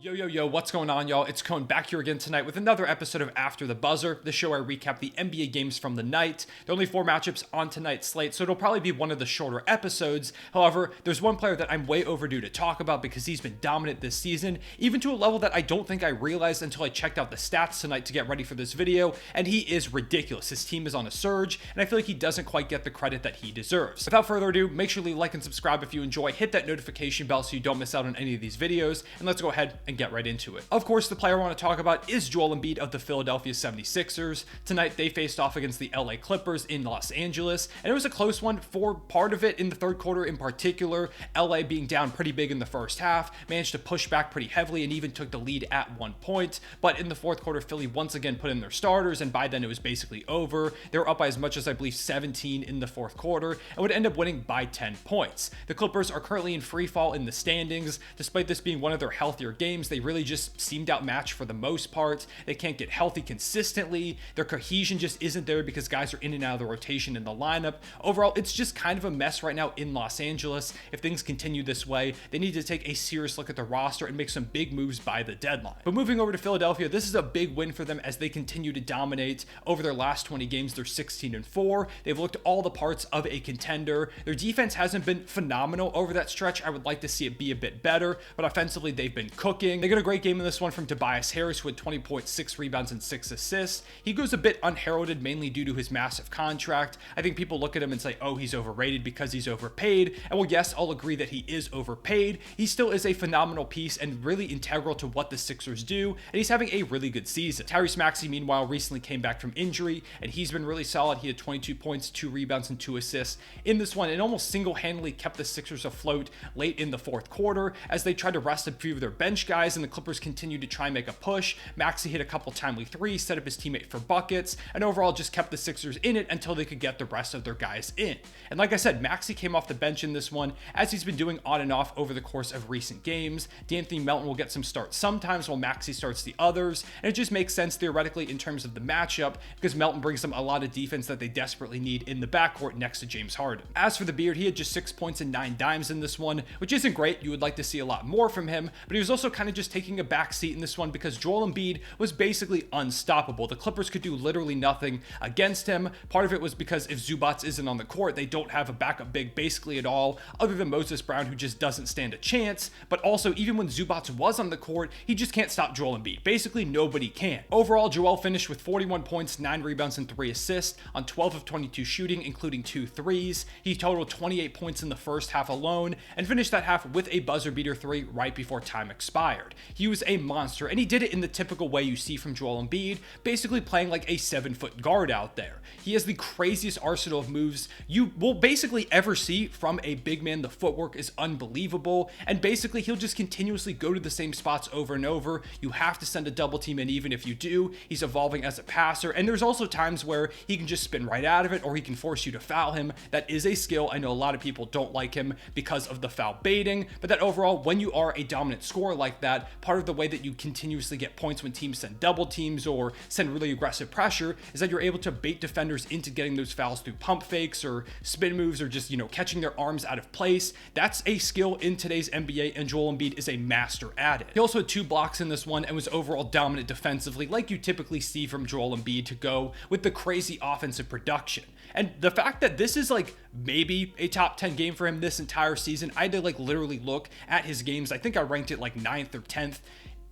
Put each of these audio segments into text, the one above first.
Yo, what's going on, y'all? It's Cone back here again tonight with another episode of After the Buzzer, the show where I recap the NBA games from the night. There are only 4 matchups on tonight's slate, so it'll probably be one of the shorter episodes. However, there's one player that I'm way overdue to talk about because he's been dominant this season, even to a level that I don't think I realized until I checked out the stats tonight to get ready for this video, and he is ridiculous. His team is on a surge, and I feel like he doesn't quite get the credit that he deserves. Without further ado, make sure to like and subscribe if you enjoy, hit that notification bell so you don't miss out on any of these videos, and let's go ahead and get right into it. Of course, the player I want to talk about is Joel Embiid of the Philadelphia 76ers. Tonight, they faced off against the LA Clippers in Los Angeles, and it was a close one for part of it in the third quarter in particular. LA being down pretty big in the first half, managed to push back pretty heavily and even took the lead at one point. But in the fourth quarter, Philly once again put in their starters, and by then it was basically over. They were up by as much as, I believe, 17 in the fourth quarter and would end up winning by 10 points. The Clippers are currently in free fall in the standings. Despite this being one of their healthier games, they really just seemed outmatched for the most part. They can't get healthy consistently. Their cohesion just isn't there because guys are in and out of the rotation in the lineup. Overall, it's just kind of a mess right now in Los Angeles. If things continue this way, they need to take a serious look at the roster and make some big moves by the deadline. But moving over to Philadelphia, this is a big win for them as they continue to dominate. Over their last 20 games, they're 16-4. They've looked all the parts of a contender. Their defense hasn't been phenomenal over that stretch. I would like to see it be a bit better, but offensively, they've been cooking. They got a great game in this one from Tobias Harris, who had 20 points, 6 rebounds, and 6 assists. He goes a bit unheralded, mainly due to his massive contract. I think people look at him and say, oh, he's overrated because he's overpaid. And well, yes, I'll agree that he is overpaid. He still is a phenomenal piece and really integral to what the Sixers do, and he's having a really good season. Tyrese Maxey, meanwhile, recently came back from injury, and he's been really solid. He had 22 points, 2 rebounds, and 2 assists in this one, and almost single-handedly kept the Sixers afloat late in the fourth quarter as they tried to rest a few of their bench guys, and the Clippers continued to try and make a push. Maxey hit a couple timely threes, set up his teammate for buckets, and overall just kept the Sixers in it until they could get the rest of their guys in. And like I said, Maxey came off the bench in this one, as he's been doing on and off over the course of recent games. D'Anthony Melton will get some starts sometimes while Maxey starts the others, and it just makes sense theoretically in terms of the matchup because Melton brings them a lot of defense that they desperately need in the backcourt next to James Harden. As for the Beard, he had just 6 points and 9 dimes in this one, which isn't great. You would like to see a lot more from him, but he was also kind of just taking a back seat in this one because Joel Embiid was basically unstoppable. The Clippers could do literally nothing against him. Part of it was because if Zubac isn't on the court, they don't have a backup big basically at all, other than Moses Brown, who just doesn't stand a chance. But also, even when Zubac was on the court, he just can't stop Joel Embiid. Basically, nobody can. Overall, Joel finished with 41 points, 9 rebounds, and 3 assists on 12 of 22 shooting, including 2 threes. He totaled 28 points in the first half alone and finished that half with a buzzer beater 3 right before time expired. He was a monster, and he did it in the typical way you see from Joel Embiid, basically playing like a 7-foot guard out there. He has the craziest arsenal of moves you will basically ever see from a big man. The footwork is unbelievable, and basically he'll just continuously go to the same spots over and over. You have to send a double team, and even if you do, he's evolving as a passer, and there's also times where he can just spin right out of it, or he can force you to foul him. That is a skill. I know a lot of people don't like him because of the foul baiting, but that overall, when you are a dominant scorer like that, part of the way that you continuously get points when teams send double teams or send really aggressive pressure is that you're able to bait defenders into getting those fouls through pump fakes or spin moves or just, catching their arms out of place. That's a skill in today's NBA, and Joel Embiid is a master at it. He also had 2 blocks in this one and was overall dominant defensively, like you typically see from Joel Embiid, to go with the crazy offensive production. And the fact that this is maybe a top 10 game for him this entire season, I had to literally look at his games. I think I ranked it 9th or 10th.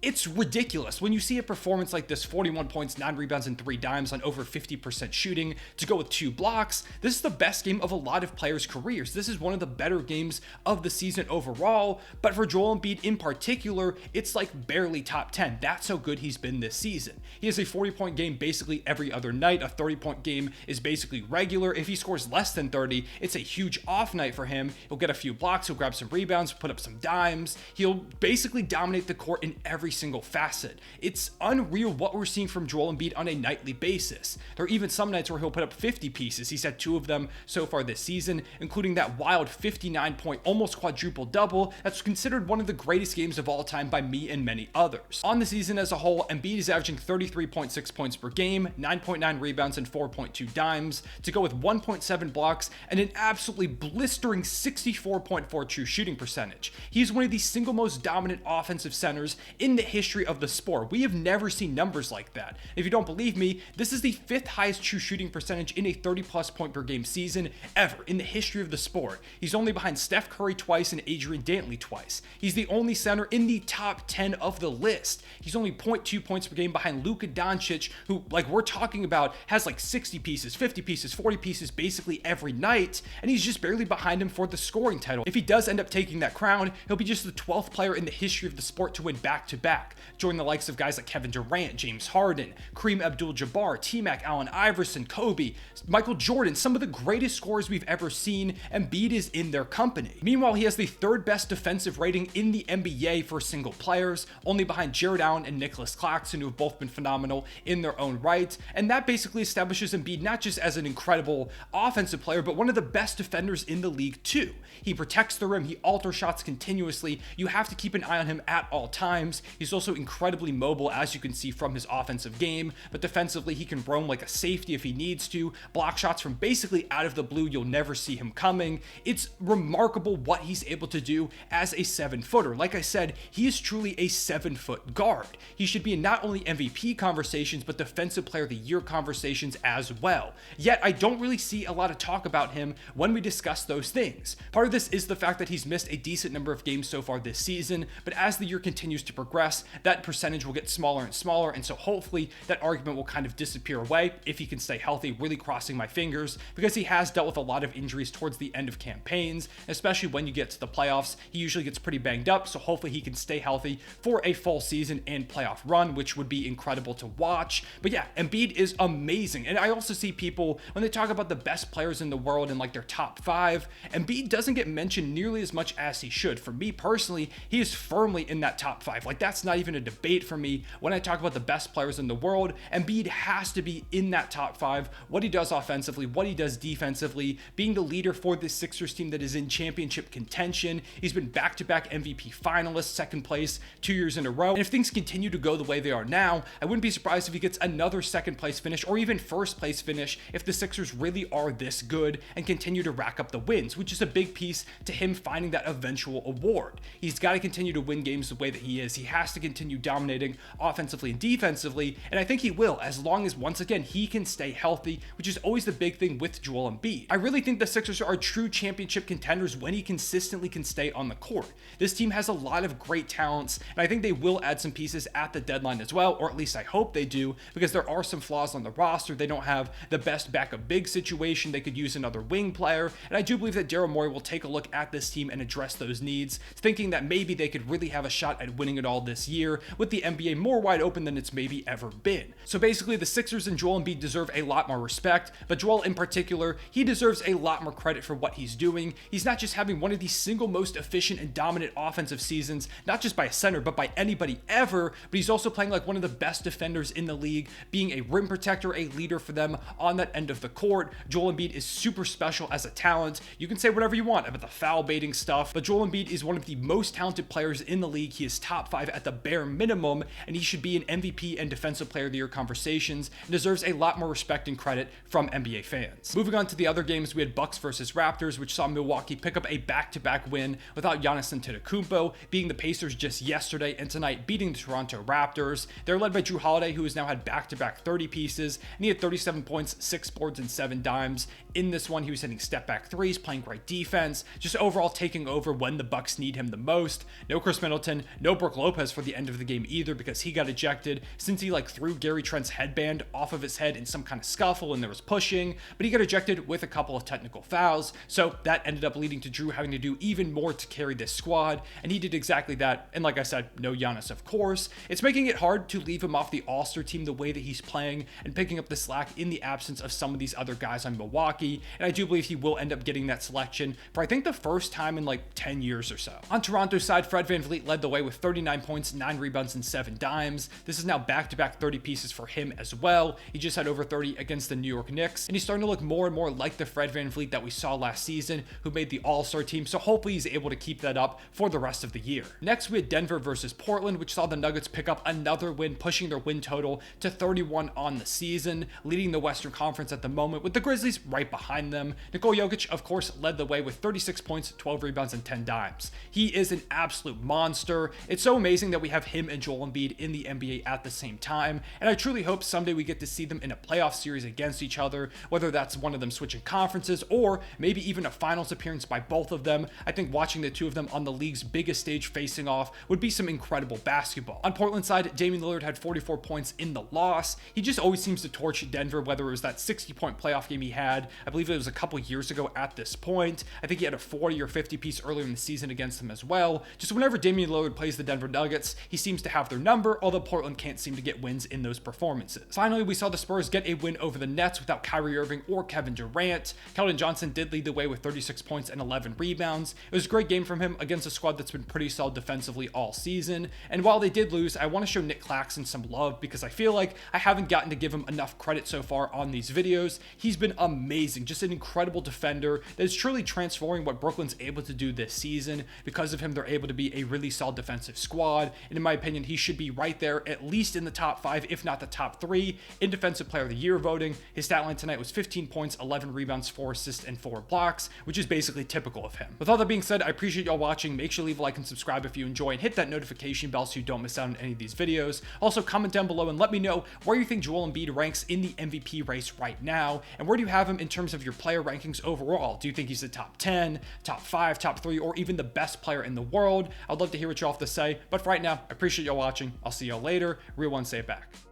It's ridiculous when you see a performance like this: 41 points, 9 rebounds, and 3 dimes on over 50% shooting, to go with 2 blocks. This is the best game of a lot of players' careers. This is one of the better games of the season overall, but for Joel Embiid in particular, it's barely top 10. That's how good he's been this season. He has a 40-point game basically every other night. A 30-point game is basically regular. If he scores less than 30, it's a huge off night for him. He'll get a few blocks, he'll grab some rebounds, put up some dimes. He'll basically dominate the court in every single facet. It's unreal what we're seeing from Joel Embiid on a nightly basis. There are even some nights where he'll put up 50 pieces. He's had 2 of them so far this season, including that wild 59-point, almost quadruple double that's considered one of the greatest games of all time by me and many others. On the season as a whole, Embiid is averaging 33.6 points per game, 9.9 rebounds, and 4.2 dimes, to go with 1.7 blocks and an absolutely blistering 64.4 true shooting percentage. He's one of the single most dominant offensive centers in the history of the sport. We have never seen numbers like that. If you don't believe me, this is the 5th highest true shooting percentage in a 30-plus point per game season ever in the history of the sport. He's only behind Steph Curry twice and Adrian Dantley twice. He's the only center in the top 10 of the list. He's only 0.2 points per game behind Luka Doncic, who, like we're talking about, has like 60 pieces, 50 pieces, 40 pieces basically every night, and he's just barely behind him for the scoring title. If he does end up taking that crown, he'll be just the 12th player in the history of the sport to win back-to-back, join the likes of guys like Kevin Durant, James Harden, Kareem Abdul-Jabbar, T-Mac, Allen Iverson, Kobe, Michael Jordan, some of the greatest scorers we've ever seen. Embiid is in their company. Meanwhile, he has the 3rd best defensive rating in the NBA for single players, only behind Jared Allen and Nicholas Claxton, who have both been phenomenal in their own right. And that basically establishes Embiid not just as an incredible offensive player, but one of the best defenders in the league too. He protects the rim, he alters shots continuously. You have to keep an eye on him at all times. He's also incredibly mobile, as you can see from his offensive game, but defensively he can roam like a safety if he needs to, block shots from basically out of the blue. You'll never see him coming. It's remarkable what he's able to do as a 7-footer. Like I said, he is truly a 7-foot guard. He should be in not only MVP conversations, but Defensive Player of the Year conversations as well. Yet I don't really see a lot of talk about him when we discuss those things. Part of this is the fact that he's missed a decent number of games so far this season, but as the year continues to progress, that percentage will get smaller and smaller, and so hopefully that argument will kind of disappear away if he can stay healthy. Really crossing my fingers, because he has dealt with a lot of injuries towards the end of campaigns, especially when you get to the playoffs. He usually gets pretty banged up, so hopefully he can stay healthy for a full season and playoff run, which would be incredible to watch. But yeah, Embiid is amazing. And I also see people, when they talk about the best players in the world and like their top 5, Embiid doesn't get mentioned nearly as much as he should. For me personally, he is firmly in that top 5. Like, that's not even a debate for me. When I talk about the best players in the world, Embiid has to be in that top 5. What he does offensively, what he does defensively, being the leader for this Sixers team that is in championship contention. He's been back-to-back MVP finalist, 2nd place 2 years in a row. And if things continue to go the way they are now, I wouldn't be surprised if he gets another 2nd place finish or even 1st place finish if the Sixers really are this good and continue to rack up the wins, which is a big piece to him finding that eventual award. He's got to continue to win games the way that he is. He has to continue dominating offensively and defensively, and I think he will, as long as, once again, he can stay healthy, which is always the big thing with Joel Embiid. I really think the Sixers are true championship contenders when he consistently can stay on the court. This team has a lot of great talents, and I think they will add some pieces at the deadline as well, or at least I hope they do, because there are some flaws on the roster. They don't have the best backup big situation. They could use another wing player, and I do believe that Daryl Morey will take a look at this team and address those needs, thinking that maybe they could really have a shot at winning it all this year, with the NBA more wide open than it's maybe ever been. So basically, the Sixers and Joel Embiid deserve a lot more respect, but Joel in particular, he deserves a lot more credit for what he's doing. He's not just having one of the single most efficient and dominant offensive seasons, not just by a center, but by anybody ever, but he's also playing like one of the best defenders in the league, being a rim protector, a leader for them on that end of the court. Joel Embiid is super special as a talent. You can say whatever you want about the foul baiting stuff, but Joel Embiid is one of the most talented players in the league. He is top 5 at the bare minimum, and he should be in MVP and Defensive Player of the Year conversations, and deserves a lot more respect and credit from NBA fans. Moving on to the other games, we had Bucks versus Raptors, which saw Milwaukee pick up a back-to-back win without Giannis Antetokounmpo, beating the Pacers just yesterday, and tonight beating the Toronto Raptors. They're led by Jrue Holiday, who has now had back-to-back 30 pieces, and he had 37 points, 6 boards, and 7 dimes. In this one, he was hitting step-back threes, playing great defense, just overall taking over when the Bucks need him the most. No Chris Middleton, no Brook Lopez for the end of the game either, because he got ejected since he threw Gary Trent's headband off of his head in some kind of scuffle and there was pushing, but he got ejected with a couple of technical fouls, so that ended up leading to Jrue having to do even more to carry this squad, and he did exactly that. And like I said, no Giannis, of course. It's making it hard to leave him off the All-Star team the way that he's playing and picking up the slack in the absence of some of these other guys on Milwaukee, and I do believe he will end up getting that selection for I think the first time in 10 years or so. On Toronto's side, Fred VanVleet led the way with 39 points, 9 rebounds, and 7 dimes. This is now back-to-back 30 pieces for him as well. He just had over 30 against the New York Knicks, and he's starting to look more and more like the Fred VanVleet that we saw last season, who made the All-Star team, so hopefully he's able to keep that up for the rest of the year. Next, we had Denver versus Portland, which saw the Nuggets pick up another win, pushing their win total to 31 on the season, leading the Western Conference at the moment, with the Grizzlies right behind them. Nikola Jokic, of course, led the way with 36 points, 12 rebounds, and 10 dimes. He is an absolute monster. It's so amazing amazing that we have him and Joel Embiid in the NBA at the same time, and I truly hope someday we get to see them in a playoff series against each other, whether that's one of them switching conferences or maybe even a finals appearance by both of them. I think watching the two of them on the league's biggest stage facing off would be some incredible basketball. On Portland's side, Damian Lillard had 44 points in the loss. He just always seems to torch Denver, whether it was that 60-point playoff game he had, I believe it was a couple years ago at this point. I think he had a 40 or 50 piece earlier in the season against them as well. Just whenever Damian Lillard plays the Denver Nuggets, he seems to have their number, although Portland can't seem to get wins in those performances. Finally, we saw the Spurs get a win over the Nets without Kyrie Irving or Kevin Durant. Keldon Johnson did lead the way with 36 points and 11 rebounds. It was a great game from him against a squad that's been pretty solid defensively all season. And while they did lose, I want to show Nick Claxton some love because I feel like I haven't gotten to give him enough credit so far on these videos. He's been amazing, just an incredible defender that is truly transforming what Brooklyn's able to do this season. Because of him, they're able to be a really solid defensive squad. And in my opinion, he should be right there, at least in the top 5, if not the top 3, in Defensive Player of the Year voting. His stat line tonight was 15 points, 11 rebounds, 4 assists, and 4 blocks, which is basically typical of him. With all that being said, I appreciate y'all watching. Make sure to leave a like and subscribe if you enjoy, and hit that notification bell so you don't miss out on any of these videos. Also, comment down below and let me know where you think Joel Embiid ranks in the MVP race right now, and where do you have him in terms of your player rankings overall? Do you think he's the top 10, top 5, top 3, or even the best player in the world? I'd love to hear what y'all have to say, but for right now, I appreciate y'all watching. I'll see y'all later. Real one, say it back.